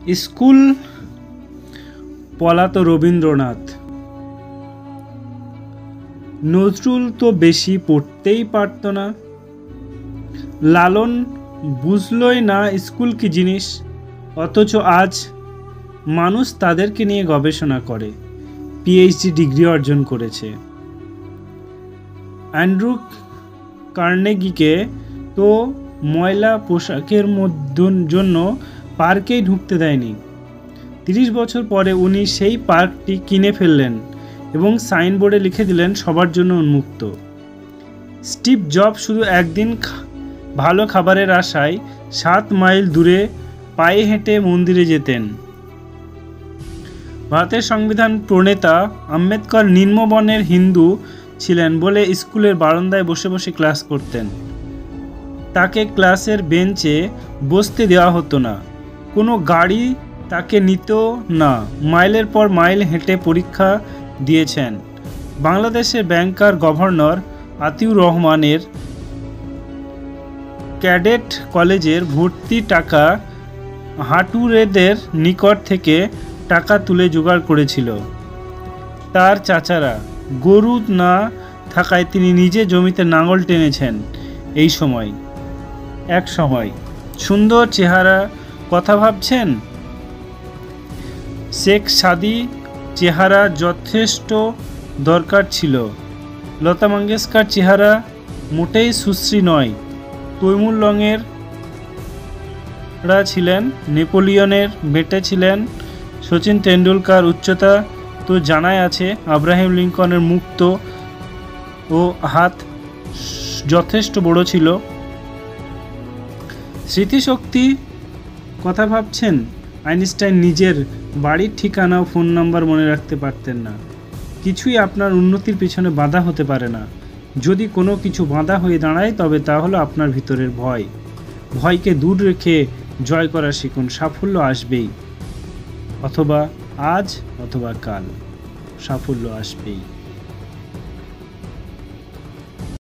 School পলাতো Rabindranath. Nazrul তো বেশি পড়তেই পারত না। লালন বুঝলই না স্কুল কি জিনিস, অথচ আজ মানুষ তাদেরকে নিয়ে গবেষণা করে, পিএইচডি ডিগ্রি অর্জন করেছে। অ্যান্ড্রু কার্নেগিকে তো ময়লা পোশাকের জন্য পার্কেই ঢুকতে দেয়নি। 30 বছর পরে উনি সেই পার্কটি কিনে ফেললেন এবং সাইনবোর্ডে লিখে দিলেন সবার জন্য উন্মুক্ত। স্টিভ জব শুধু একদিন ভালো খাবারের আশায় 7 মাইল দূরে পায়ে হেঁটে মন্দিরে যেতেন। ভারতের সংবিধান প্রণেতা আম্বেদকর নিম্নবর্ণের হিন্দু ছিলেন বলে স্কুলের বারান্দায় বসে বসে ক্লাস করতেন। তাকে ক্লাসের বেঞ্চে বসতে দেওয়া হতো না, কোনো গাড়ি তাকে নিত না। মাইলের পর মাইল হেঁটে পরীক্ষা দিয়েছেন। বাংলাদেশের ব্যাংকার গভর্নর আতিউর রহমানের ক্যাডেট কলেজের ভর্তি টাকা হাঁটুরেদের নিকট থেকে টাকা তুলে জোগাড় করেছিল। তার চাচারা গরু না থাকায় তিনি নিজে জমিতে লাঙল টেনেছেন। এক সময় সুন্দর চেহারা কথা ভাবছেন, শেখ সাদী চেহারা যথেষ্ট দরকার ছিল। লতা মঙ্গেশকর চেহারা মোটেই সুশ্রী নয়। তৈমুর রঙের ছিলেন, নেপোলিয়নের বেটে ছিলেন। সচিন তেন্ডুলকার উচ্চতা তো জানাই আছে। আব্রাহাম লিঙ্কনের মুখ ও হাত যথেষ্ট বড় ছিল। স্মৃতিশক্তি কথা ভাবছেন, আইনস্টাইন নিজের বাড়ির ঠিকানা ও ফোন নাম্বার মনে রাখতে পারতেন না। কিছুই আপনার উন্নতির পিছনে বাধা হতে পারে না। যদি কোনো কিছু বাধা হয়ে দাঁড়ায় তবে তা হলো আপনার ভিতরের ভয়। ভয়কে দূর রেখে জয় করা শিখুন, সাফল্য আসবেই। অথবা আজ অথবা কাল সাফল্য আসবেই।